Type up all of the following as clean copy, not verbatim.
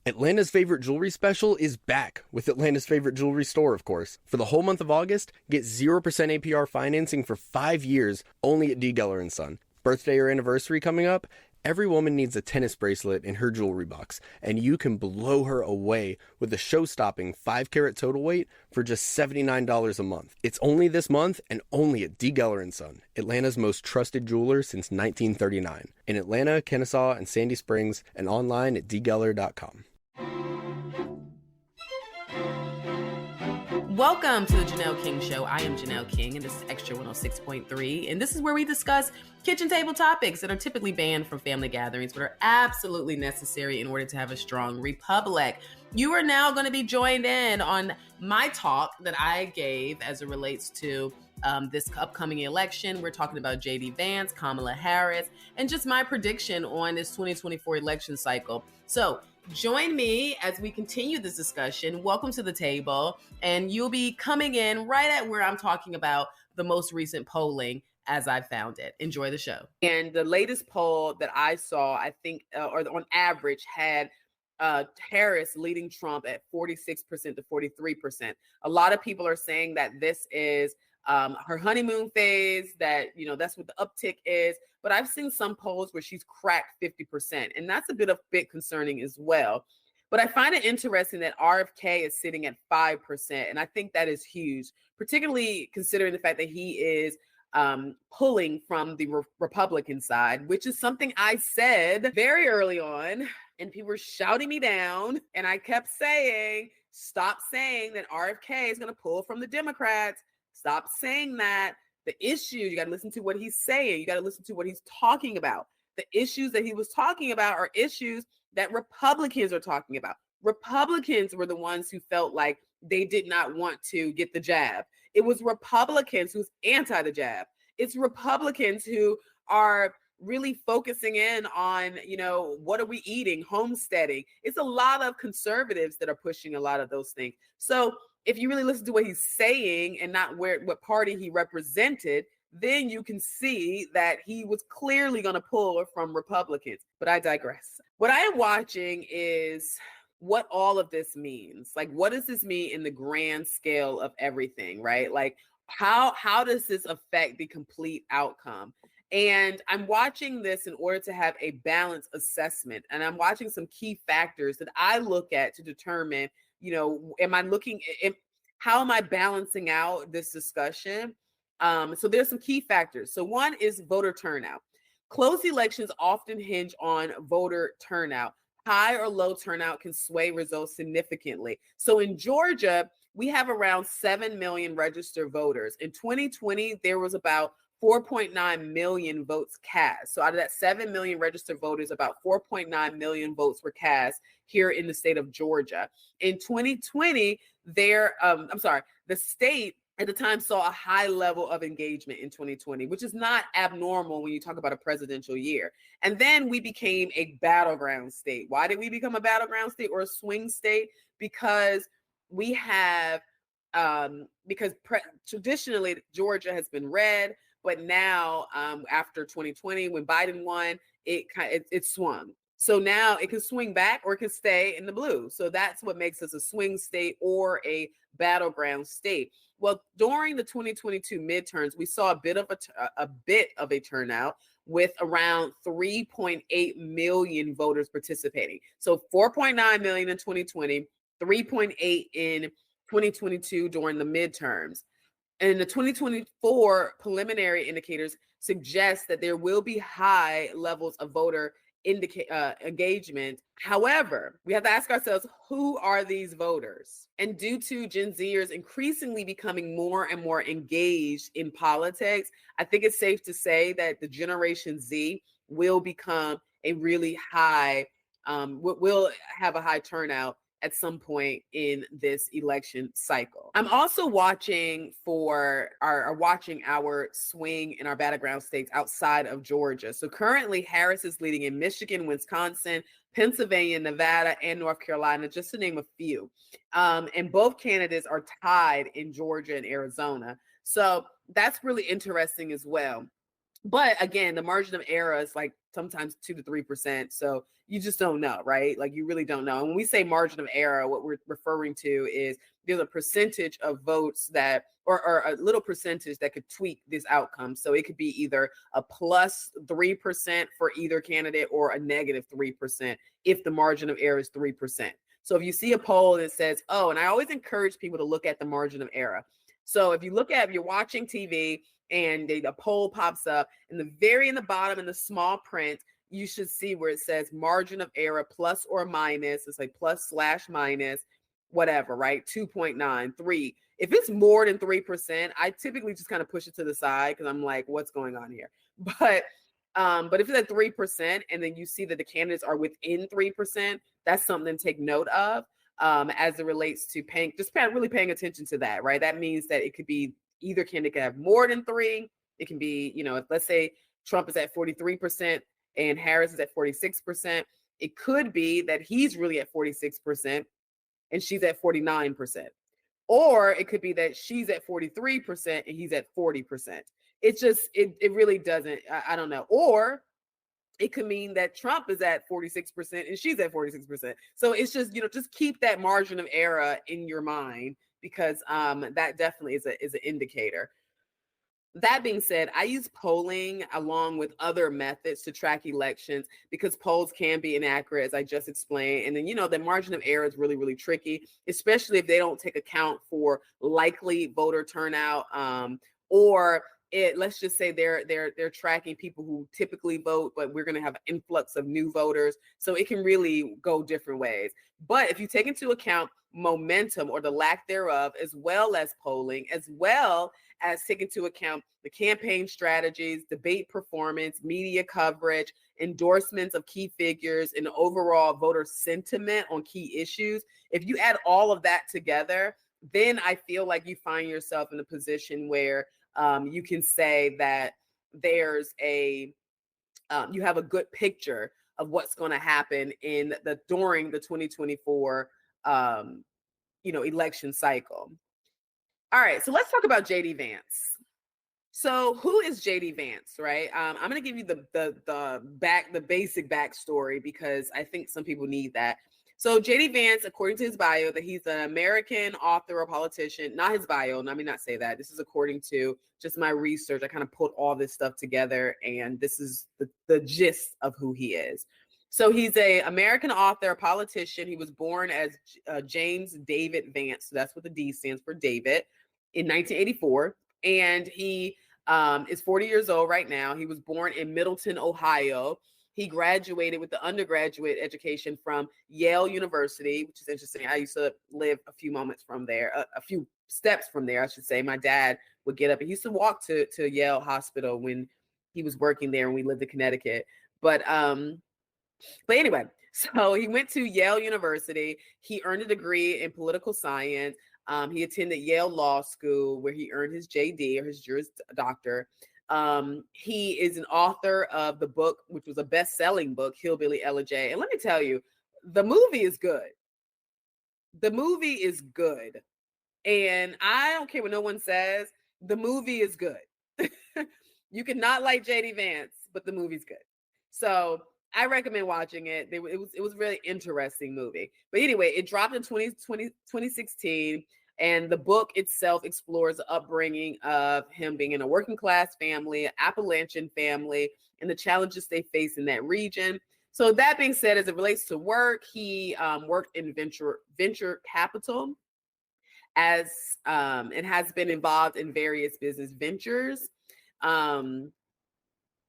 Atlanta's favorite jewelry special is back with Atlanta's favorite jewelry store, of course. For the whole month of August, get 0% APR financing for 5 years only at D. Geller & Son. Birthday or anniversary coming up? Every woman needs a tennis bracelet in her jewelry box, and you can blow her away with a show-stopping 5-carat total weight for just $79 a month. It's only this month and only at D. Geller & Son, Atlanta's most trusted jeweler since 1939. In Atlanta, Kennesaw, and Sandy Springs, and online at dgeller.com. Welcome to the Janelle King Show. I am Janelle King, and this is Extra 106.3. And this is where we discuss kitchen table topics that are typically banned from family gatherings, but are absolutely necessary in order to have a strong republic. You are now going to be joined in on my talk that I gave as it relates to this upcoming election. We're talking about JD Vance, Kamala Harris, and just my prediction on this 2024 election cycle. So join me as we continue this discussion. Welcome to the table. And you'll be coming in right at where I'm talking about the most recent polling as I found it. Enjoy the show. And the latest poll that I saw, I think, or on average, had Harris leading Trump at 46% to 43%. A lot of people are saying that this is her honeymoon phase, that, you know, that's what the uptick is. But I've seen some polls where she's cracked 50%, and that's a bit concerning as well. But I find it interesting that RFK is sitting at 5%, and I think that is huge, particularly considering the fact that he is pulling from the Republican side, which is something I said very early on, and people were shouting me down, and I kept saying, stop saying that RFK is going to pull from the Democrats. Stop saying that. The issues, you got to listen to what he's saying. You got to listen to what he's talking about. The issues that he was talking about are issues that Republicans are talking about. Republicans were the ones who felt like they did not want to get the jab. It was Republicans who's anti the jab. It's Republicans who are really focusing in on, you know, what are we eating, homesteading. It's a lot of conservatives that are pushing a lot of those things. So if you really listen to what he's saying and not what party he represented, then you can see that he was clearly going to pull from Republicans. But I digress. What I am watching is what all of this means. Like, what does this mean in the grand scale of everything, right? Like, how does this affect the complete outcome? And I'm watching this in order to have a balanced assessment. And I'm watching some key factors that I look at to determine, you know, how am I balancing out this discussion? So there's some key factors. So one is voter turnout. Close elections often hinge on voter turnout. High or low turnout can sway results significantly. So in Georgia, we have around 7 million registered voters. In 2020, there was about 4.9 million votes cast. So out of that 7 million registered voters, about 4.9 million votes were cast here in the state of Georgia. In 2020, the state at the time saw a high level of engagement in 2020, which is not abnormal when you talk about a presidential year. And then we became a battleground state. Why did we become a battleground state or a swing state? Because we have, traditionally Georgia has been red, but now after 2020, when Biden won, it swung. So now it can swing back or it can stay in the blue. So that's what makes us a swing state or a battleground state. Well, during the 2022 midterms, we saw a bit of a turnout with around 3.8 million voters participating. So 4.9 million in 2020, 3.8 in 2022 during the midterms. And the 2024 preliminary indicators suggest that there will be high levels of voter engagement. However, we have to ask ourselves, who are these voters? And due to Gen Zers increasingly becoming more and more engaged in politics, I think it's safe to say that the Generation Z will become a really high, will have a high turnout at some point in this election cycle. I'm also watching our swing in our battleground states outside of Georgia. So currently Harris is leading in Michigan, Wisconsin, Pennsylvania, Nevada, and North Carolina, just to name a few. And both candidates are tied in Georgia and Arizona. So that's really interesting as well. But again, the margin of error is like sometimes 2 to 3%. So you just don't know, right? Like you really don't know. And when we say margin of error, what we're referring to is there's a percentage of votes that, or a little percentage that could tweak this outcome. So it could be either a plus 3% for either candidate or a negative 3% if the margin of error is 3%. So if you see a poll that says, oh, and I always encourage people to look at the margin of error. So if you look at, if you're watching TV and the poll pops up, and in the bottom in the small print, you should see where it says margin of error plus or minus. It's like plus slash minus, whatever, right? 2.93. If it's more than 3%, I typically just kind of push it to the side because I'm like, what's going on here? But if it's at 3% and then you see that the candidates are within 3%, that's something to take note of as it relates to really paying attention to that, right? That means that it could be either candidate can have more than 3. It can be, if let's say Trump is at 43% and Harris is at 46%, it could be that he's really at 46% and she's at 49%. Or it could be that she's at 43% and he's at 40%. It's just, it really doesn't, I don't know. Or it could mean that Trump is at 46% and she's at 46%. So it's just, just keep that margin of error in your mind because that definitely is an indicator. That being said, I use polling along with other methods to track elections because polls can be inaccurate, as I just explained. And then, the margin of error is really, really tricky, especially if they don't take account for likely voter turnout or let's just say they're tracking people who typically vote, but we're going to have an influx of new voters. So it can really go different ways. But if you take into account momentum or the lack thereof, as well as polling, as well as take into account the campaign strategies, debate performance, media coverage, endorsements of key figures, and overall voter sentiment on key issues. If you add all of that together, then I feel like you find yourself in a position where you can say that there's you have a good picture of what's going to happen during the 2024 election cycle. All right, so let's talk about JD Vance. So who is JD Vance, right? I'm going to give you the basic backstory because I think some people need that. So JD Vance, according to his bio, that he's an American author or politician. Not his bio. Let me not say that. This is according to just my research. I kind of put all this stuff together, and this is the gist of who he is. So he's an American author, politician. He was born as James David Vance. So that's what the D stands for, David, in 1984. And he is 40 years old right now. He was born in Middleton, Ohio. He graduated with the undergraduate education from Yale University, which is interesting. I used to live a few steps from there, I should say. My dad would get up and he used to walk to Yale Hospital when he was working there and we lived in Connecticut. But anyway, so he went to Yale University. He earned a degree in political science. He attended Yale Law School where he earned his JD or his Juris Doctor. He is an author of the book, which was a best-selling book, Hillbilly Elegy. And let me tell you, the movie is good. The movie is good. And I don't care what no one says. The movie is good. You cannot like JD Vance, but the movie's good. So I recommend watching it. It was a really interesting movie. But anyway, it dropped in 2016. And the book itself explores the upbringing of him being in a working class family, an Appalachian family, and the challenges they face in that region. So that being said, as it relates to work, he worked in venture capital and has been involved in various business ventures.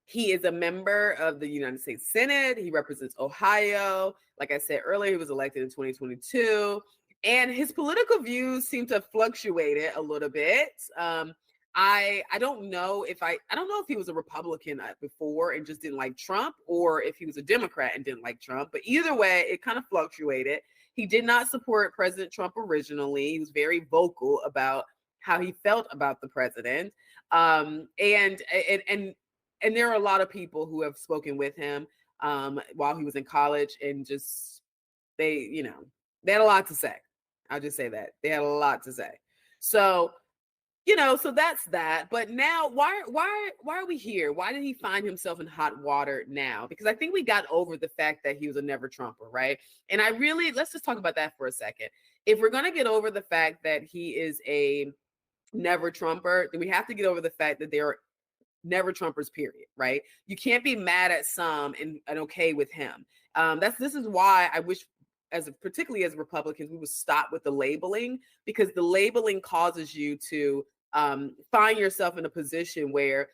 He is a member of the United States Senate. He represents Ohio. Like I said earlier, he was elected in 2022. And his political views seem to have fluctuated a little bit. I don't know if he was a Republican before and just didn't like Trump, or if he was a Democrat and didn't like Trump. But either way, it kind of fluctuated. He did not support President Trump originally. He was very vocal about how he felt about the president. And there are a lot of people who have spoken with him while he was in college, and just they had a lot to say. I'll just say that they had a lot to say. So So that's that. But now, why are we here? Why did he find himself in hot water now? Because I think we got over the fact that he was a never Trumper, right? And let's just talk about that for a second. If we're going to get over the fact that he is a never Trumper, then we have to get over the fact that there are never Trumpers, period, right? You can't be mad at some and okay with him. This is why I wish, particularly as Republicans, we would stop with the labeling, because the labeling causes you to find yourself in a position where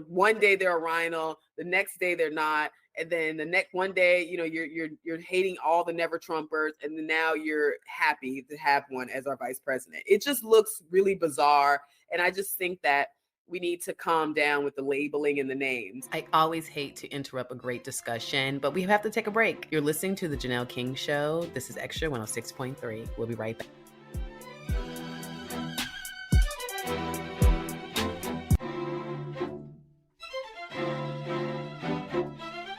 one day they're a rhino, the next day they're not, and then the next one day you're hating all the never Trumpers, and then now you're happy to have one as our vice president. It just looks really bizarre, and I just think that we need to calm down with the labeling and the names. I always hate to interrupt a great discussion, but we have to take a break. You're listening to The Janelle King Show. This is Extra 106.3. We'll be right back.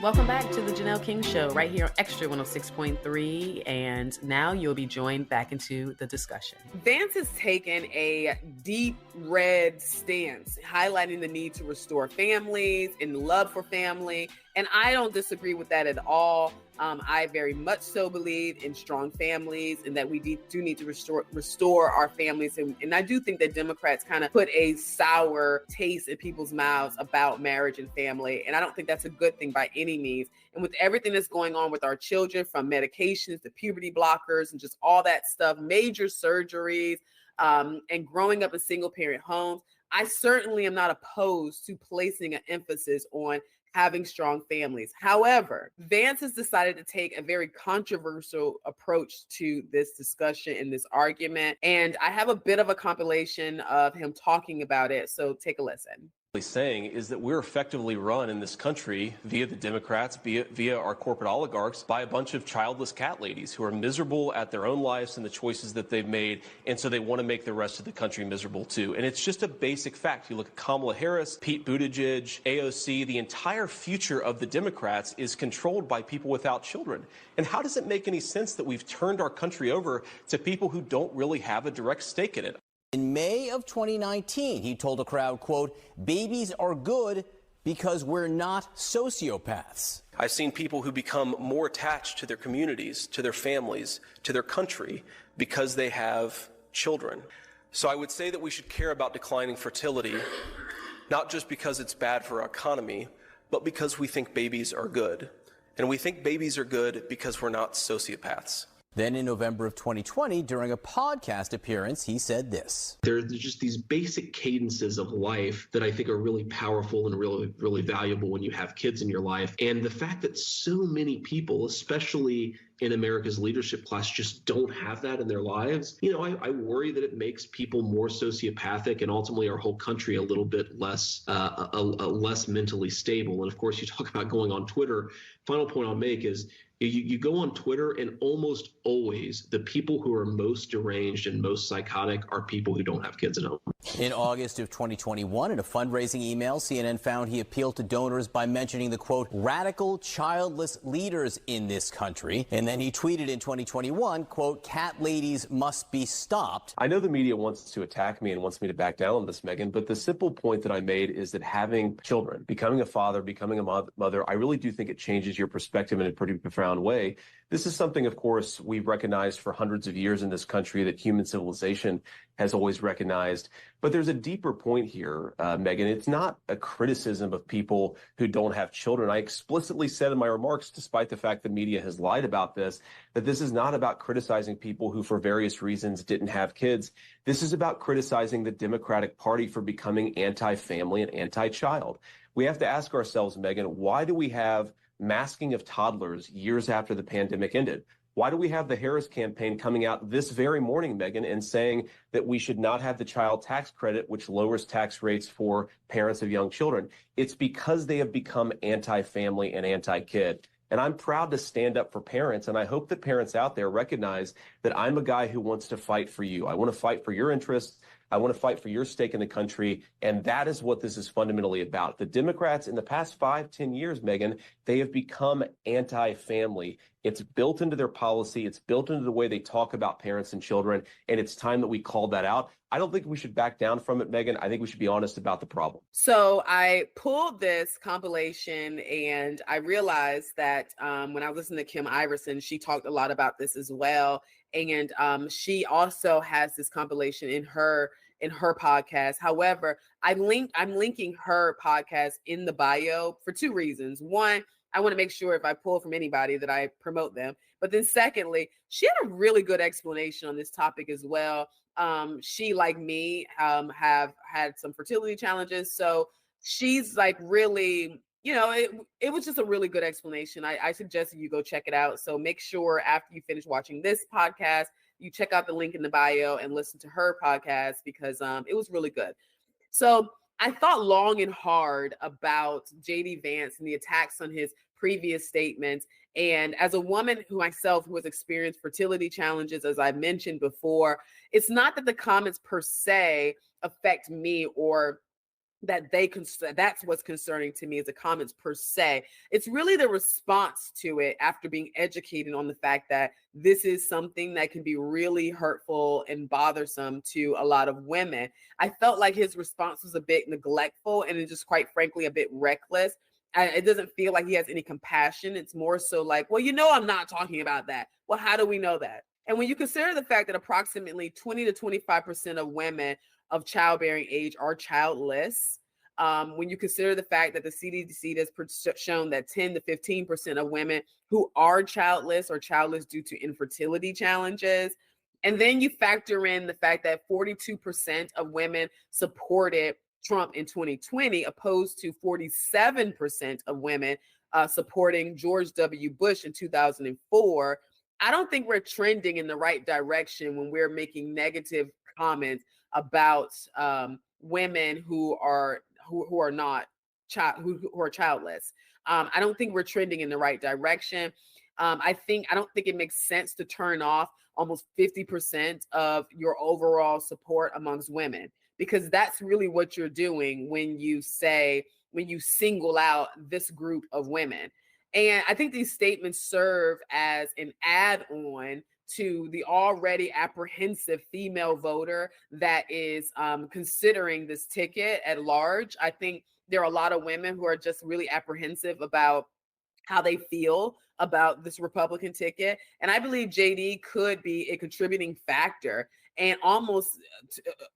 Welcome back to the Janelle King Show right here on Extra 106.3. And now you'll be joined back into the discussion. Vance has taken a deep red stance, highlighting the need to restore families and love for family. And I don't disagree with that at all. I very much so believe in strong families and that we do need to restore our families. And I do think that Democrats kind of put a sour taste in people's mouths about marriage and family. And I don't think that's a good thing by any means. And with everything that's going on with our children, from medications to puberty blockers and just all that stuff, major surgeries, and growing up in single parent homes, I certainly am not opposed to placing an emphasis on having strong families. However, Vance has decided to take a very controversial approach to this discussion and this argument. And I have a bit of a compilation of him talking about it. So take a listen. Saying is that we're effectively run in this country via the Democrats, via our corporate oligarchs, by a bunch of childless cat ladies who are miserable at their own lives and the choices that they've made, and so they want to make the rest of the country miserable too. And it's just a basic fact. You look at Kamala Harris, Pete Buttigieg, AOC, the entire future of the Democrats is controlled by people without children. And how does it make any sense that we've turned our country over to people who don't really have a direct stake in it? In May of 2019, he told a crowd, quote, "Babies are good because we're not sociopaths." I've seen people who become more attached to their communities, to their families, to their country because they have children. So I would say that we should care about declining fertility, not just because it's bad for our economy, but because we think babies are good. And we think babies are good because we're not sociopaths. Then in November of 2020, during a podcast appearance, he said this. There's just these basic cadences of life that I think are really powerful and really, really valuable when you have kids in your life. And the fact that so many people, especially in America's leadership class, just don't have that in their lives. I worry that it makes people more sociopathic and ultimately our whole country a little bit less less mentally stable. And of course, you talk about going on Twitter. Final point I'll make is you go on Twitter, and almost always the people who are most deranged and most psychotic are people who don't have kids at home. In August of 2021, in a fundraising email, CNN found he appealed to donors by mentioning the, quote, "radical childless leaders in this country." And then he tweeted in 2021, quote, "cat ladies must be stopped." I know the media wants to attack me and wants me to back down on this, Megan, but the simple point that I made is that having children, becoming a father, becoming a mother, I really do think it changes your perspective in a pretty profound way. This is something, of course, we've recognized for hundreds of years in this country, that human civilization has always recognized. But there's a deeper point here, Megan. It's not a criticism of people who don't have children. I explicitly said in my remarks, despite the fact the media has lied about this, that this is not about criticizing people who, for various reasons, didn't have kids. This is about criticizing the Democratic Party for becoming anti-family and anti-child. We have to ask ourselves, Megan, why do we have masking of toddlers years after the pandemic ended? Why do we have the Harris campaign coming out this very morning, Megan, and saying that we should not have the child tax credit, which lowers tax rates for parents of young children? It's because they have become anti-family and anti-kid. And I'm proud to stand up for parents, and I hope that parents out there recognize that I'm a guy who wants to fight for you. I want to fight for your interests. I want to fight for your stake in the country. And that is what this is fundamentally about. The Democrats in the past 5-10 years, Megan, they have become anti-family. It's built into their policy. It's built into the way they talk about parents and children. And it's time that we called that out. I don't think we should back down from it, Megan. I think we should be honest about the problem. So I pulled this compilation and I realized that when I was listening to Kim Iverson, she talked a lot about this as well. And she also has this compilation in her podcast. However, I'm linking her podcast in the bio for two reasons. One, I want to make sure if I pull from anybody that I promote them. But then secondly, she had a really good explanation on this topic as well. She, like me, have had some fertility challenges. So she's like really, it was just a really good explanation. I suggest you go check it out. So make sure after you finish watching this podcast, you check out the link in the bio and listen to her podcast because it was really good. So I thought long and hard about JD Vance and the attacks on his previous statements. And as a woman who has experienced fertility challenges, as I mentioned before, it's not that the comments per se affect me or that's what's concerning to me is the comments per se. It's really the response to it after being educated on the fact that this is something that can be really hurtful and bothersome to a lot of women. I felt like his response was a bit neglectful and just quite frankly a bit reckless. It doesn't feel like he has any compassion. It's more so like, well, I'm not talking about that. Well, how do we know that? And when you consider the fact that approximately 20 to 25% of women of childbearing age are childless, when you consider the fact that the CDC has shown that 10 to 15% of women who are childless are childless due to infertility challenges, and then you factor in the fact that 42% of women supported Trump in 2020, opposed to 47% of women supporting George W. Bush in 2004, I don't think we're trending in the right direction when we're making negative comments about women who are childless. I don't think we're trending in the right direction. I don't think it makes sense to turn off almost 50% of your overall support amongst women, because that's really what you're doing when you single out this group of women. And I think these statements serve as an add-on to the already apprehensive female voter that is considering this ticket at large. I think there are a lot of women who are just really apprehensive about how they feel about this Republican ticket. And I believe JD could be a contributing factor and almost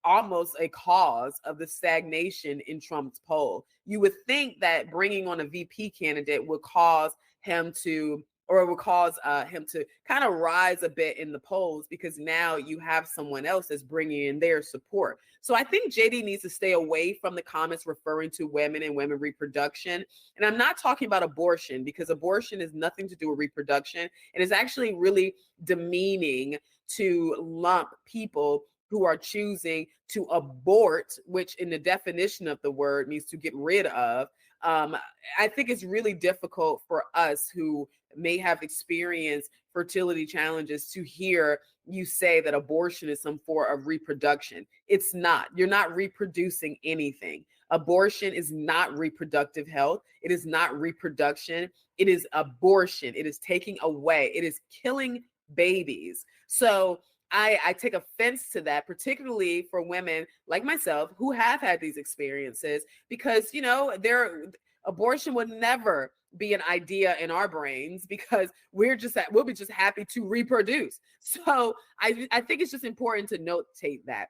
a cause of the stagnation in Trump's poll. You would think that bringing on a VP candidate would cause him to kind of rise a bit in the polls, because now you have someone else that's bringing in their support. So I think JD needs to stay away from the comments referring to women and women reproduction. And I'm not talking about abortion, because abortion has nothing to do with reproduction. And it's actually really demeaning to lump people who are choosing to abort, which in the definition of the word means to get rid of. I think it's really difficult for us who may have experienced fertility challenges to hear you say that abortion is some form of reproduction. It's not. You're not reproducing anything. Abortion is not reproductive health. It is not reproduction. It is abortion. It is taking away. It is killing babies. So I take offense to that, particularly for women like myself who have had these experiences, because, abortion would never be an idea in our brains, because we'll be just happy to reproduce. So I think it's just important to notate that.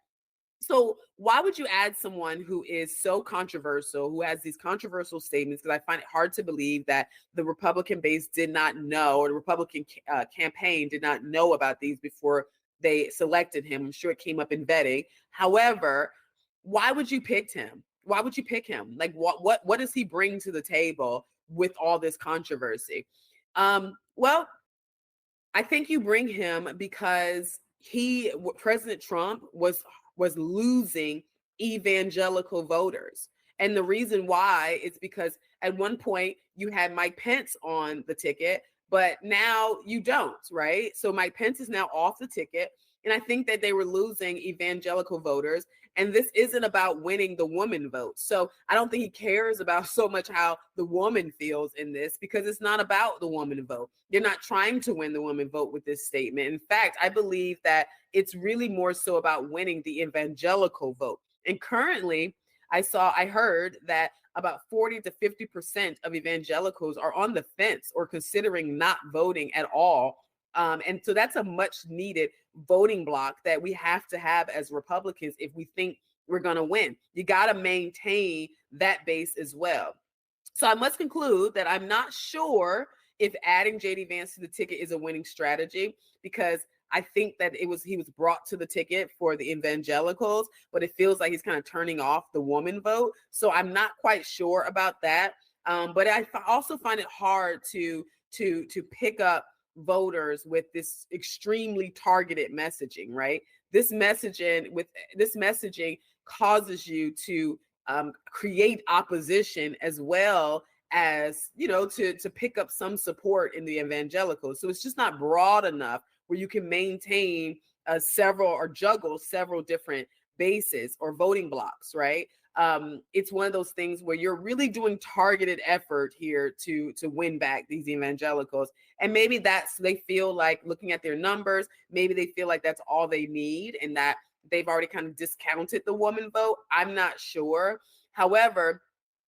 So why would you add someone who is so controversial, who has these controversial statements? Because I find it hard to believe that the Republican base did not know, or the Republican campaign did not know about these before they selected him. I'm sure it came up in vetting. However, why would you pick him? Why would you pick him? Like, what does he bring to the table with all this controversy? Well, I think you bring him because President Trump was losing evangelical voters. And the reason why is because at one point you had Mike Pence on the ticket, but now you don't, right? So Mike Pence is now off the ticket. And I think that they were losing evangelical voters. And this isn't about winning the woman vote. So I don't think he cares about so much how the woman feels in this, because it's not about the woman vote. You're not trying to win the woman vote with this statement. In fact, I believe that it's really more so about winning the evangelical vote. And currently, I heard that about 40 to 50% of evangelicals are on the fence or considering not voting at all. And so that's a much needed voting block that we have to have as Republicans if we think we're going to win. You got to maintain that base as well. So I must conclude that I'm not sure if adding JD Vance to the ticket is a winning strategy, because I think that he was brought to the ticket for the evangelicals, but it feels like he's kind of turning off the woman vote. So I'm not quite sure about that. But I also find it hard to pick up voters with this extremely targeted messaging, right? This messaging causes you to create opposition as well as, to pick up some support in the evangelicals. So it's just not broad enough where you can maintain several or juggle several different bases or voting blocks, right? It's one of those things where you're really doing targeted effort here to win back these evangelicals. And maybe they feel like, looking at their numbers, maybe they feel like that's all they need and that they've already kind of discounted the woman vote. I'm not sure. However,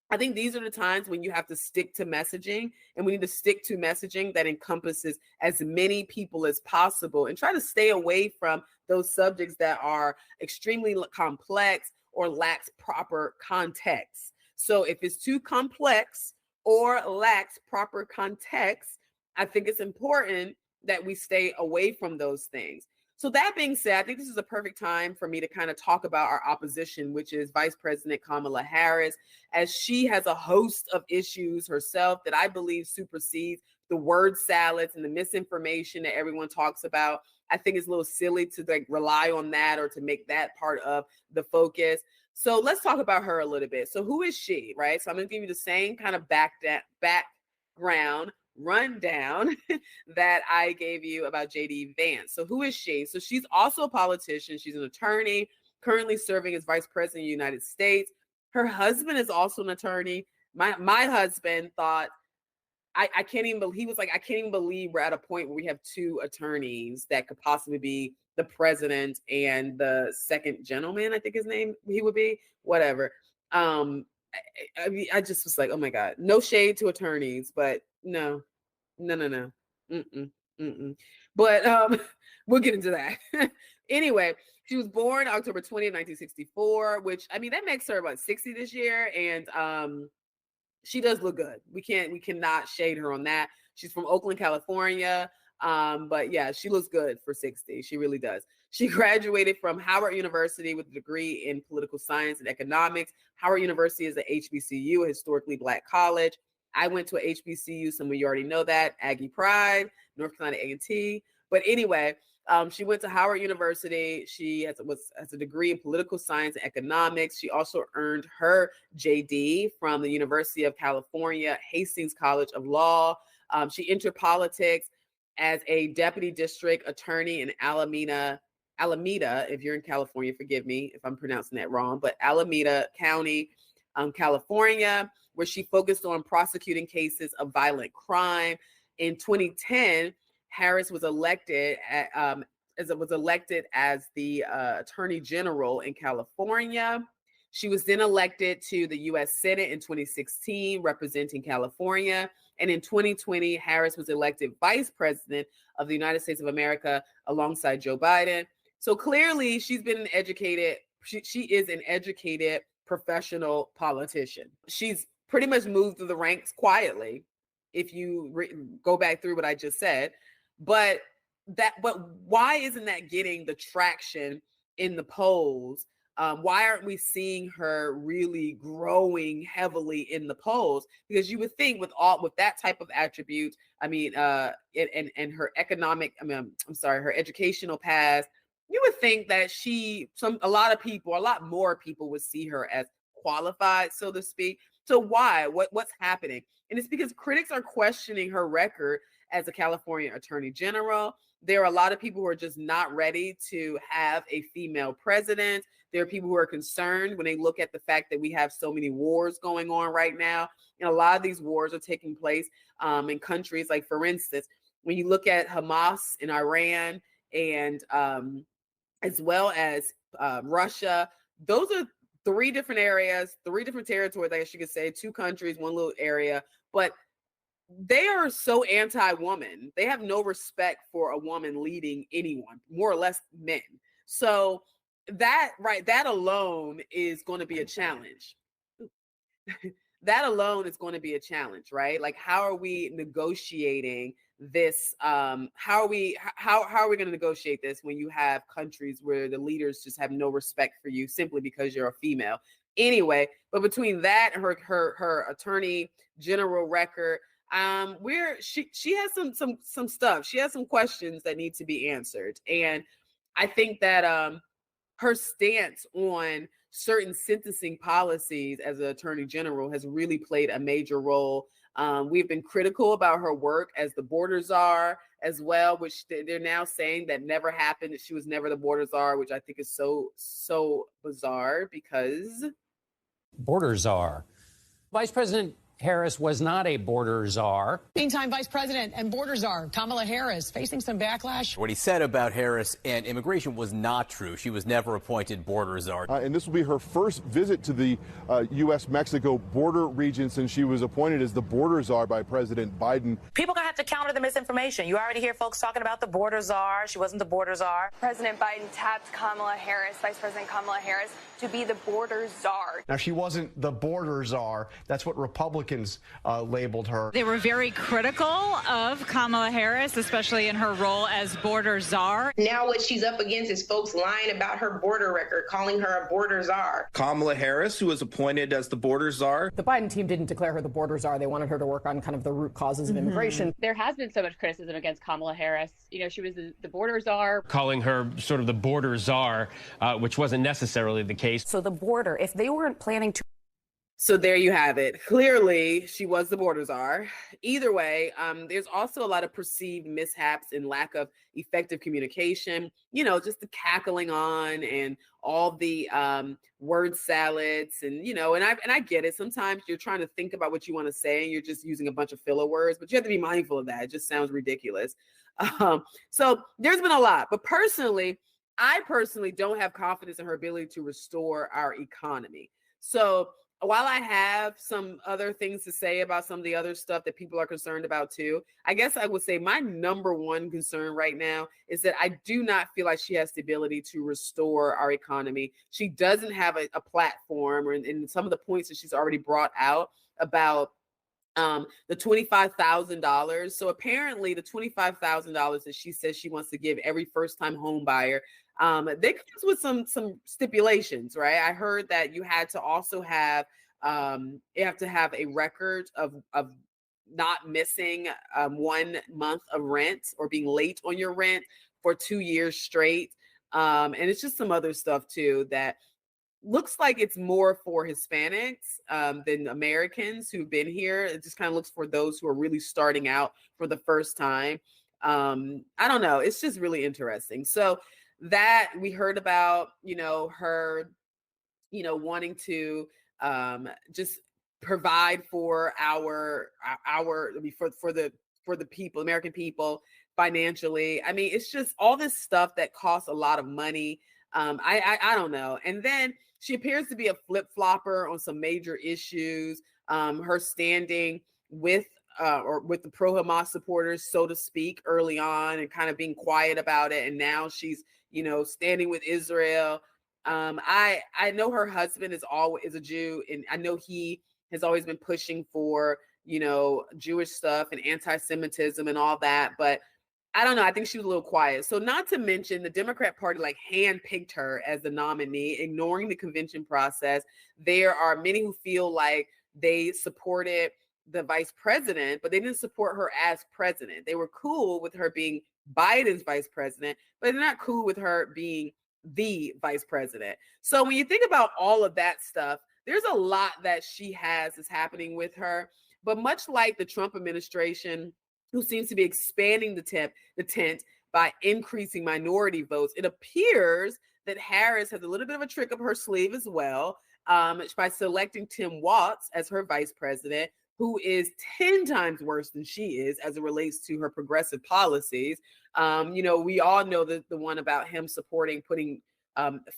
I think these are the times when you have to stick to messaging, and we need to stick to messaging that encompasses as many people as possible, and try to stay away from those subjects that are extremely complex or lacks proper context. So if it's too complex or lacks proper context, I think it's important that we stay away from those things. So that being said, I think this is a perfect time for me to kind of talk about our opposition, which is Vice President Kamala Harris, as she has a host of issues herself that I believe supersedes the word salads and the misinformation that everyone talks about. I think it's a little silly to rely on that or to make that part of the focus. So let's talk about her a little bit. So who is she, right? So I'm going to give you the same kind of background rundown that I gave you about JD Vance. So who is she? So she's also a politician. She's an attorney, currently serving as Vice President of the United States. Her husband is also an attorney. My husband thought, I can't even believe, he was like, I can't even believe we're at a point where we have two attorneys that could possibly be the president and the second gentleman, I think his name, he would be, whatever. I just was like, oh my God, no shade to attorneys, but no. Mm-mm, mm-mm. But we'll get into that. Anyway, she was born October 20th, 1964, which, I mean, that makes her about 60 this year. And she does look good. We cannot shade her on that. She's from Oakland, California. But yeah, she looks good for 60. She really does. She graduated from Howard University with a degree in political science and economics. Howard University is a HBCU, a historically Black college. I went to a HBCU. Some of you already know that. Aggie Pride, North Carolina A&T. But anyway, she went to Howard University. She has a degree in political science and economics. She also earned her JD from the University of California, Hastings College of Law. She entered politics as a deputy district attorney in Alameda, if you're in California, forgive me if I'm pronouncing that wrong, but Alameda County, California, where she focused on prosecuting cases of violent crime. In 2010, Harris was elected as the Attorney General in California. She was then elected to the U.S. Senate in 2016, representing California. And in 2020, Harris was elected Vice President of the United States of America alongside Joe Biden. So clearly, she's been an educated, she is an educated professional politician. She's pretty much moved through the ranks quietly, if you go back through what I just said. But why isn't that getting the traction in the polls? Why aren't we seeing her really growing heavily in the polls? Because you would think with that type of attribute, I mean, and her her educational past, you would think that a lot more people would see her as qualified, so to speak. So why? What's happening? And it's because critics are questioning her record as a California Attorney General. there are a lot of people who are just not ready to have a female president. There are people who are concerned when they look at the fact that we have so many wars going on right now. And a lot of these wars are taking place in countries like, for instance, when you look at Hamas in Iran and as well as Russia, those are three different areas, three different territories, I guess you could say, two countries, one little area. But they are so anti-woman. They have no respect for a woman leading anyone, more or less men. So that alone is going to be a challenge. That alone is going to be a challenge, right? Like, how are we negotiating this? How are we going to negotiate this when you have countries where the leaders just have no respect for you simply because you're a female? Anyway, but between that and her attorney general record, she has some stuff. She has some questions that need to be answered, and I think that her stance on certain sentencing policies as an attorney general has really played a major role. We've been critical about her work as the border czar as well, which they're now saying that never happened, that she was never the border czar, which I think is so bizarre because border czar. Vice President Harris was not a border czar. Meantime, Vice President and border czar Kamala Harris facing some backlash. What he said about Harris and immigration was not true. She was never appointed border czar. And this will be her first visit to the U.S.-Mexico border region since she was appointed as the border czar by President Biden. People are going to have to counter the misinformation. You already hear folks talking about the border czar. She wasn't the border czar. President Biden tapped Kamala Harris, Vice President Kamala Harris, to be the border czar. Now, she wasn't the border czar. That's what Republicans labeled her. They were very critical of Kamala Harris, especially in her role as border czar. Now what she's up against is folks lying about her border record, calling her a border czar. Kamala Harris, who was appointed as the border czar. The Biden team didn't declare her the border czar. They wanted her to work on kind of the root causes of immigration. There has been so much criticism against Kamala Harris. You know, she was the border czar. Calling her sort of the border czar, which wasn't necessarily the case. So the border, if they weren't planning to. So there you have it. Clearly, she was the border czar. Either way, there's also a lot of perceived mishaps and lack of effective communication. You know, just the cackling on and all the word salads, and I get it. Sometimes you're trying to think about what you want to say, and you're just using a bunch of filler words. But you have to be mindful of that. It just sounds ridiculous. So there's been a lot. But I personally don't have confidence in her ability to restore our economy. So while I have some other things to say about some of the other stuff that people are concerned about too, I guess I would say my number one concern right now is that I do not feel like she has the ability to restore our economy. She doesn't have a platform, and some of the points that she's already brought out about the $25,000. So apparently the $25,000 that she says she wants to give every first-time home buyer, they comes with some stipulations, right? I heard that you had to also have a record of not missing 1 month of rent or being late on your rent for 2 years straight. And it's just some other stuff too that looks like it's more for Hispanics than Americans who've been here. It just kind of looks for those who are really starting out for the first time. I don't know. It's just really interesting. So that we heard about, her, wanting to just provide for for the people, American people financially. I mean, it's just all this stuff that costs a lot of money. I don't know. And then she appears to be a flip-flopper on some major issues. Her standing with the pro-Hamas supporters, so to speak, early on, and kind of being quiet about it. And now she's, standing with Israel. I know her husband is a Jew, and I know he has always been pushing for, Jewish stuff and anti-Semitism and all that. But I don't know. I think she was a little quiet. So not to mention the Democrat Party handpicked her as the nominee, ignoring the convention process. There are many who feel like they supported the vice president, but they didn't support her as president. They were cool with her being Biden's vice president, but they're not cool with her being the vice president. So when you think about all of that stuff, there's a lot that she has is happening with her. But much like the Trump administration, who seems to be expanding the tent by increasing minority votes. It appears that Harris has a little bit of a trick up her sleeve as well, by selecting Tim Walz as her vice president, who is 10 times worse than she is as it relates to her progressive policies. We all know the one about him supporting putting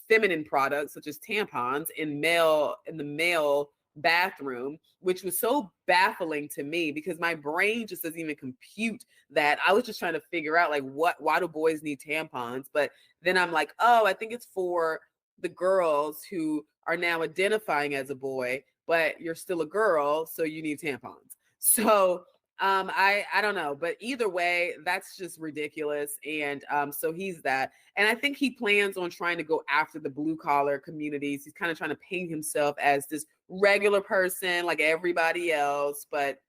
feminine products such as tampons in the male bathroom, which was so baffling to me because my brain just doesn't even compute that. I was just trying to figure out why do boys need tampons? But then I'm like, oh, I think it's for the girls who are now identifying as a boy, but you're still a girl, so you need tampons. So I don't know, but either way, that's just ridiculous. And so he's that. And I think he plans on trying to go after the blue collar communities. He's kind of trying to paint himself as this regular person like everybody else, but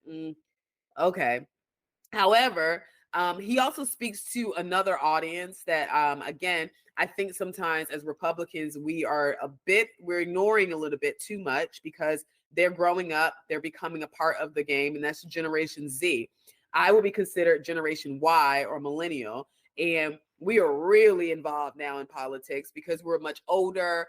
okay. However, he also speaks to another audience that, again, I think sometimes as Republicans, we're ignoring a little bit too much because they're growing up, they're becoming a part of the game, and that's Generation Z. I will be considered Generation Y or millennial, and we are really involved now in politics because we're much older,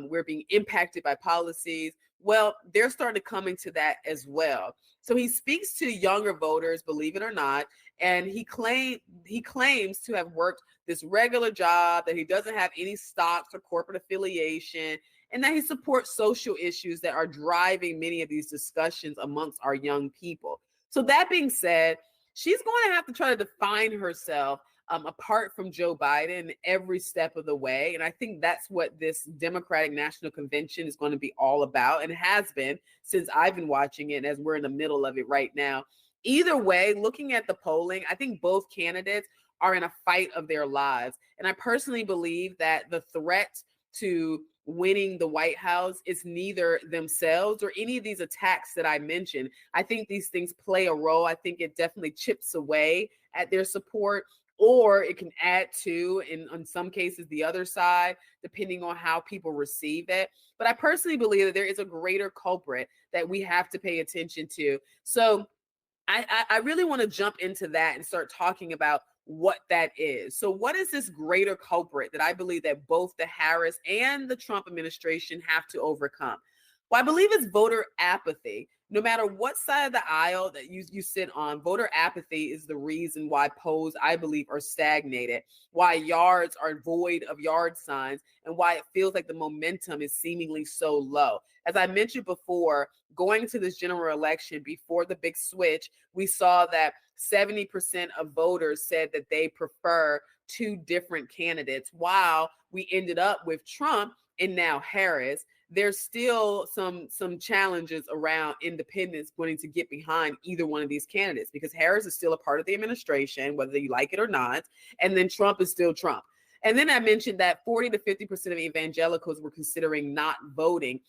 we're being impacted by policies. Well, they're starting to come into that as well. So he speaks to younger voters, believe it or not, and he claims to have worked this regular job, that he doesn't have any stocks or corporate affiliation, and that he supports social issues that are driving many of these discussions amongst our young people. So that being said, she's going to have to try to define herself apart from Joe Biden every step of the way. And I think that's what this Democratic National Convention is going to be all about, and has been since I've been watching it, as we're in the middle of it right now. Either way, looking at the polling, I think both candidates are in a fight of their lives. And I personally believe that the threat to winning the White House is neither themselves or any of these attacks that I mentioned. I think these things play a role. I think it definitely chips away at their support, or it can add to, in some cases, the other side, depending on how people receive it. But I personally believe that there is a greater culprit that we have to pay attention to. So I really want to jump into that and start talking about what that is. So what is this greater culprit that I believe that both the Harris and the Trump administration have to overcome? Well, I believe it's voter apathy. No matter what side of the aisle that you sit on, voter apathy is the reason why polls, I believe, are stagnated, why yards are void of yard signs, and why it feels like the momentum is seemingly so low. As I mentioned before, going to this general election before the big switch, we saw that 70% of voters said that they prefer two different candidates, while we ended up with Trump and now Harris. There's still some challenges around independents wanting to get behind either one of these candidates, because Harris is still a part of the administration, whether you like it or not, and then Trump is still Trump. And then I mentioned that 40 to 50% of evangelicals were considering not voting.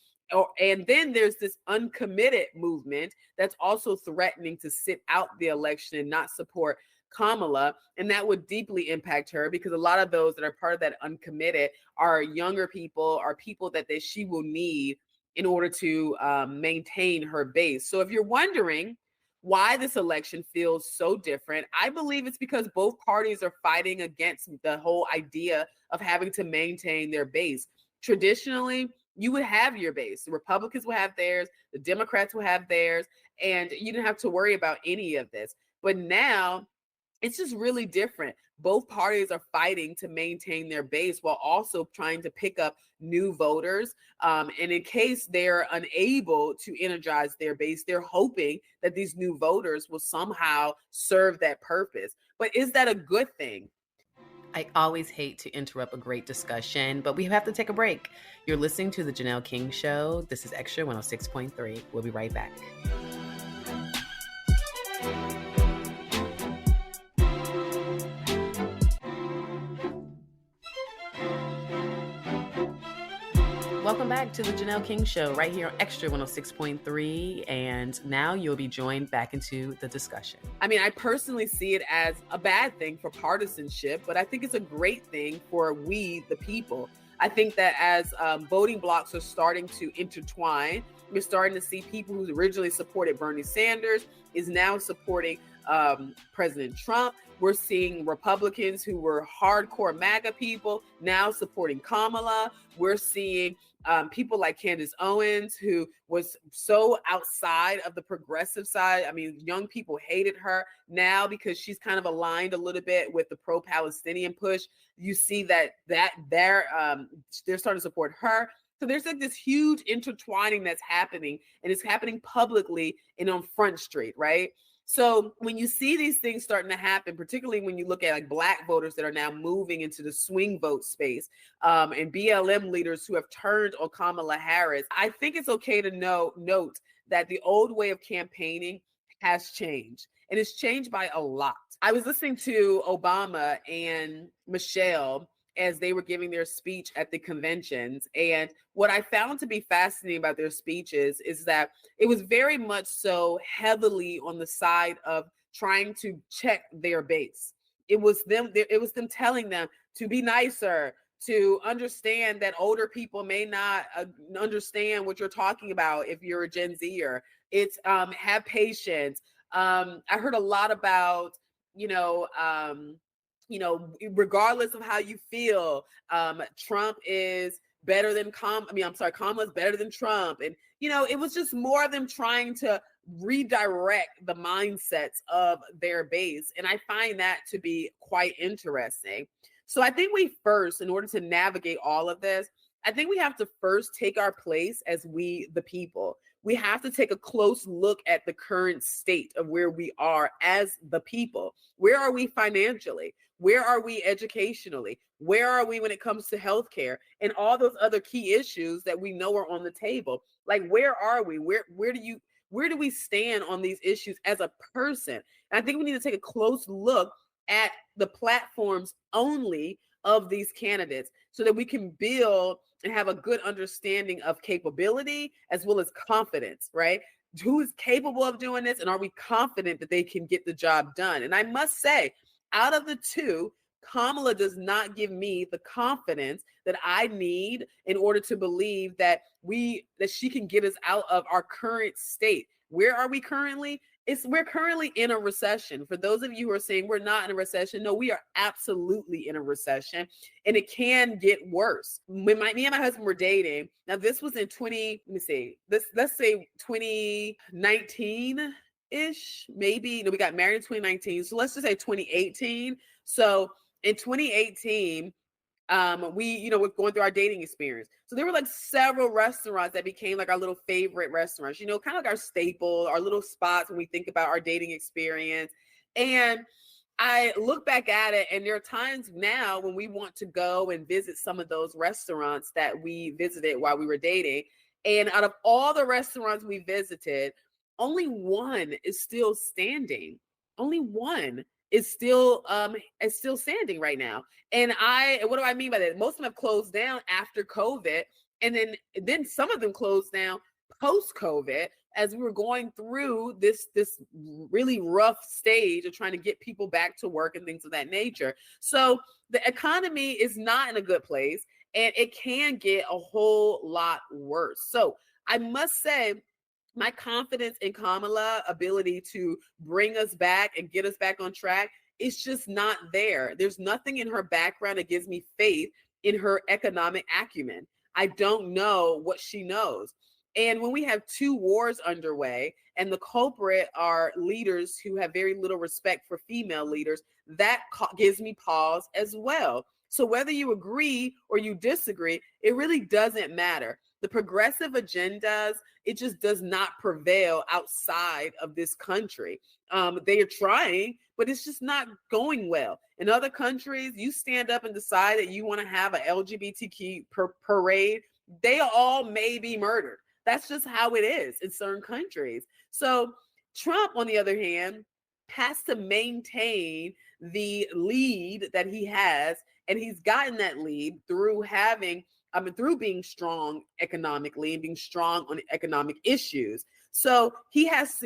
And then there's this uncommitted movement that's also threatening to sit out the election and not support Kamala, and that would deeply impact her, because a lot of those that are part of that uncommitted are younger people, are people that she will need in order to maintain her base. So if you're wondering why this election feels so different, I believe it's because both parties are fighting against the whole idea of having to maintain their base. Traditionally, you would have your base. The Republicans will have theirs, the Democrats will have theirs, and you didn't have to worry about any of this. But now it's just really different. Both parties are fighting to maintain their base while also trying to pick up new voters. And in case they're unable to energize their base, they're hoping that these new voters will somehow serve that purpose. But is that a good thing? I always hate to interrupt a great discussion, but we have to take a break. You're listening to The Janelle King Show. This is Extra 106.3. We'll be right back. Welcome back to the Janelle King Show right here on Extra 106.3. And now you'll be joined back into the discussion. I mean, I personally see it as a bad thing for partisanship, but I think it's a great thing for we, the people. I think that as voting blocks are starting to intertwine, we're starting to see people who originally supported Bernie Sanders is now supporting President Trump. We're seeing Republicans who were hardcore MAGA people now supporting Kamala. We're seeing people like Candace Owens, who was so outside of the progressive side. I mean, young people hated her now because she's kind of aligned a little bit with the pro-Palestinian push. You see that they're starting to support her. So there's like this huge intertwining that's happening, and it's happening publicly and on Front Street, right? So when you see these things starting to happen, particularly when you look at like Black voters that are now moving into the swing vote space, and BLM leaders who have turned on Kamala Harris, I think it's okay to note that the old way of campaigning has changed, and it's changed by a lot. I was listening to Obama and Michelle as they were giving their speech at the conventions. And what I found to be fascinating about their speeches is that it was very much so heavily on the side of trying to check their base. It was them telling them to be nicer, to understand that older people may not understand what you're talking about if you're a Gen Zer. It's have patience. I heard a lot about, regardless of how you feel, Trump is better than Kamala's better than Trump. And, it was just more of them trying to redirect the mindsets of their base. And I find that to be quite interesting. So I think we first, in order to navigate all of this, I think we have to first take our place as we, the people. We have to take a close look at the current state of where we are as the people. Where are we financially? Where are we educationally? Where are we when it comes to healthcare and all those other key issues that we know are on the table? Like, where are we? Where do we stand on these issues as a person? And I think we need to take a close look at the platforms only of these candidates so that we can build and have a good understanding of capability as well as confidence, right? Who is capable of doing this, and are we confident that they can get the job done? And I must say, out of the two, Kamala does not give me the confidence that I need in order to believe that she can get us out of our current state. Where are we currently? We're currently in a recession. For those of you who are saying we're not in a recession, no, we are absolutely in a recession, and it can get worse. When me and my husband were dating, now this was in let's say 2019 ish, maybe. No, we got married in 2019, so let's just say 2018. So in 2018, we're going through our dating experience. So there were like several restaurants that became like our little favorite restaurants, kind of like our staple, our little spots when we think about our dating experience. And I look back at it, and there are times now when we want to go and visit some of those restaurants that we visited while we were dating. And out of all the restaurants we visited, only one is still standing. Only one is still standing right now. And what do I mean by that? Most of them have closed down after COVID, and then some of them closed down post-COVID as we were going through this really rough stage of trying to get people back to work and things of that nature. So the economy is not in a good place, and it can get a whole lot worse. So I must say, my confidence in Kamala's ability to bring us back and get us back on track is just not there. There's nothing in her background that gives me faith in her economic acumen. I don't know what she knows. And when we have two wars underway and the culprit are leaders who have very little respect for female leaders, that gives me pause as well. So whether you agree or you disagree, it really doesn't matter. The progressive agendas, it just does not prevail outside of this country. They are trying, but it's just not going well. In other countries, you stand up and decide that you want to have an LGBTQ parade, they all may be murdered. That's just how it is in certain countries. So Trump, on the other hand, has to maintain the lead that he has, and he's gotten that lead through being strong economically and being strong on economic issues. So he has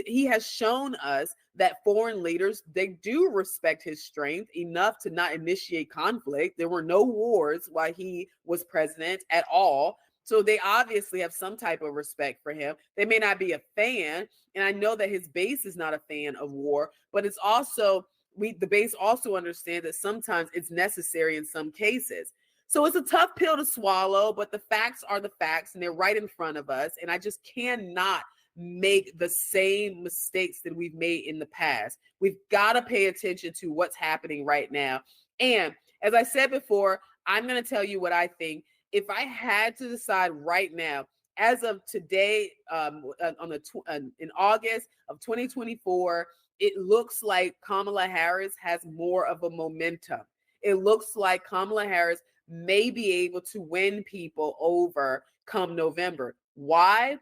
shown us that foreign leaders, they do respect his strength enough to not initiate conflict. There were no wars while he was president at all. So they obviously have some type of respect for him. They may not be a fan, and I know that his base is not a fan of war, but it's also the base also understand that sometimes it's necessary in some cases. So it's a tough pill to swallow, but the facts are the facts and they're right in front of us. And I just cannot make the same mistakes that we've made in the past. We've got to pay attention to what's happening right now. And as I said before, I'm going to tell you what I think. If I had to decide right now, as of today, in August of 2024, it looks like Kamala Harris has more of a momentum. It looks like Kamala Harris may be able to win people over come November. Why?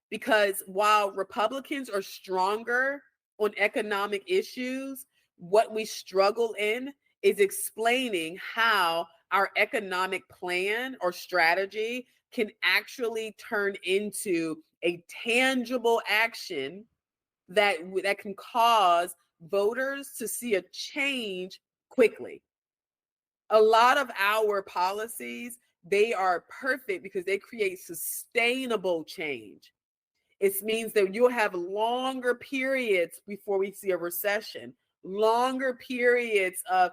Because while Republicans are stronger on economic issues, what we struggle in is explaining how our economic plan or strategy can actually turn into a tangible action that can cause voters to see a change quickly. A lot of our policies, they are perfect because they create sustainable change. It means that you'll have longer periods before we see a recession, longer periods of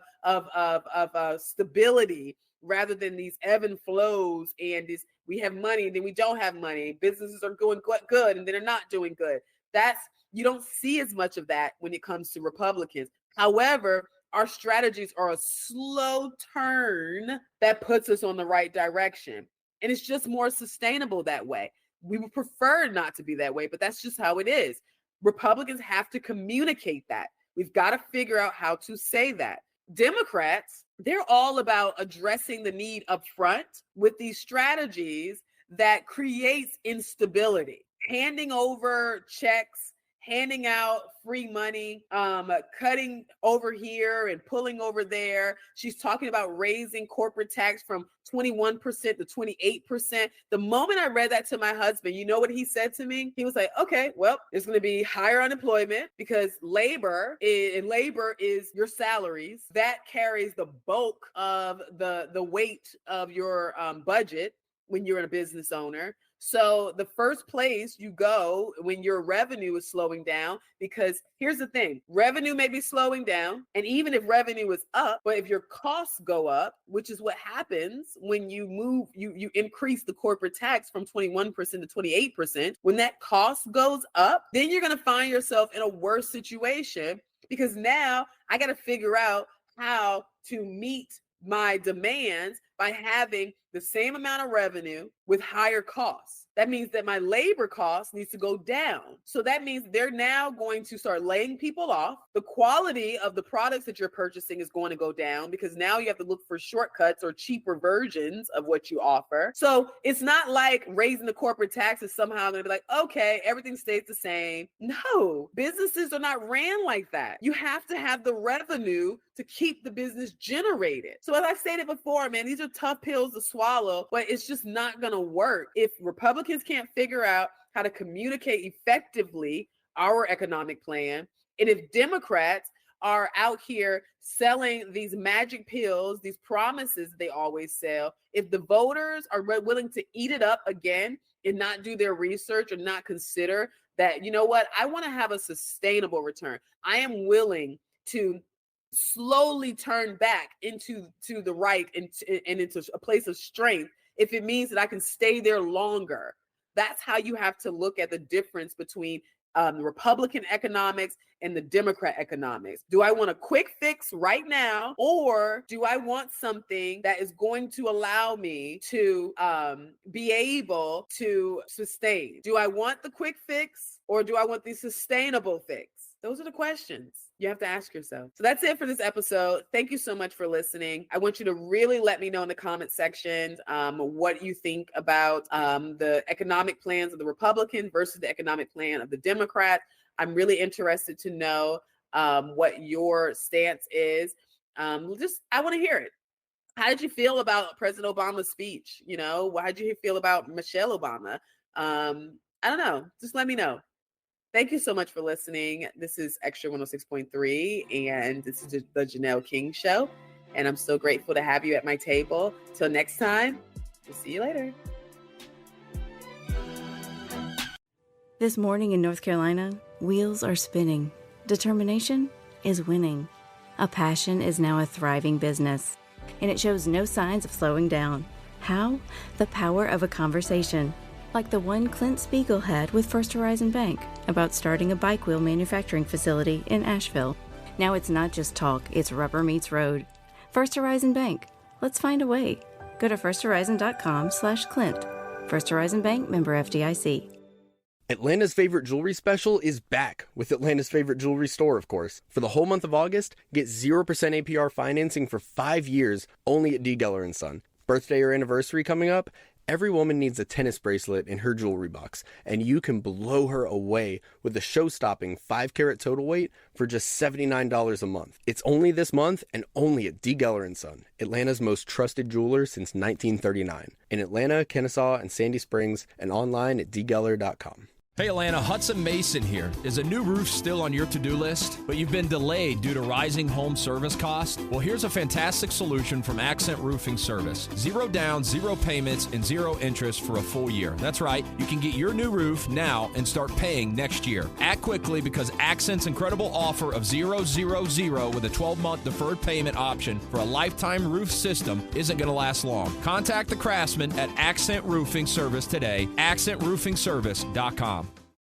stability rather than these ebb and flows. And this, we have money and then we don't have money. Businesses are going good and then they're not doing good. You don't see as much of that when it comes to Republicans. However, our strategies are a slow turn that puts us on the right direction. And it's just more sustainable that way. We would prefer not to be that way, but that's just how it is. Republicans have to communicate that. We've got to figure out how to say that. Democrats, they're all about addressing the need up front with these strategies that creates instability, handing over checks, handing out free money, cutting over here and pulling over there. She's talking about raising corporate tax from 21% to 28%. The moment I read that to my husband, you know what he said to me? He was like, okay, well, there's going to be higher unemployment because labor is your salaries. That carries the bulk of the weight of your budget when you're a business owner. So the first place you go when your revenue is slowing down, because here's the thing, revenue may be slowing down. And even if revenue is up, but if your costs go up, which is what happens when you increase the corporate tax from 21% to 28%, when that cost goes up, then you're going to find yourself in a worse situation because now I got to figure out how to meet my demands by having the same amount of revenue with higher costs. That means that my labor cost needs to go down. So that means they're now going to start laying people off. The quality of the products that you're purchasing is going to go down because now you have to look for shortcuts or cheaper versions of what you offer. So it's not like raising the corporate tax is somehow going to be like, okay, everything stays the same. No, businesses are not ran like that. You have to have the revenue to keep the business generated. So as I stated before, man, these are tough pills to swallow, but it's just not going to work. If Republicans can't figure out how to communicate effectively our economic plan, and if Democrats are out here selling these magic pills, these promises they always sell, if the voters are willing to eat it up again and not do their research or not consider that, you know what, I want to have a sustainable return. I am willing to slowly turn back into the right and into a place of strength if it means that I can stay there longer. That's how you have to look at the difference between the Republican economics and the Democrat economics. Do I want a quick fix right now, or do I want something that is going to allow me to be able to sustain? Do I want the quick fix, or do I want the sustainable fix? Those are the questions you have to ask yourself. So that's it for this episode. Thank you so much for listening. I want you to really let me know in the comment section what you think about the economic plans of the Republicans versus the economic plan of the Democrats. I'm really interested to know what your stance is. I want to hear it. How did you feel about President Obama's speech? You know, how did you feel about Michelle Obama? I don't know. Just let me know. Thank you so much for listening. This is Extra 106.3, and this is the Janelle King Show. And I'm so grateful to have you at my table. Till next time, We'll see you later. This morning in North Carolina, wheels are spinning. Determination is winning. A passion is now a thriving business, and it shows no signs of slowing down. How? The power of a conversation, like the one Clint Spiegel had with First Horizon Bank about starting a bike wheel manufacturing facility in Asheville. Now it's not just talk, it's rubber meets road. First Horizon Bank. Let's find a way. Go to firsthorizon.com/Clint. First Horizon Bank, member FDIC. Atlanta's favorite jewelry special is back with Atlanta's favorite jewelry store, of course. For the whole month of August, get 0% APR financing for 5 years only at D. Geller & Son. Birthday or anniversary coming up? Every woman needs a tennis bracelet in her jewelry box, and you can blow her away with the show-stopping 5-carat total weight for just $79 a month. It's only this month and only at D. Geller & Son, Atlanta's most trusted jeweler since 1939. In Atlanta, Kennesaw, and Sandy Springs, and online at dgeller.com. Hey Atlanta, Hudson Mason here. Is a new roof still on your to-do list, but you've been delayed due to rising home service costs? Well, here's a fantastic solution from Accent Roofing Service. 0 down, 0 payments, and 0 interest for a full year. That's right, you can get your new roof now and start paying next year. Act quickly because Accent's incredible offer of 000 with a 12-month deferred payment option for a lifetime roof system isn't going to last long. Contact the craftsman at Accent Roofing Service today, accentroofingservice.com.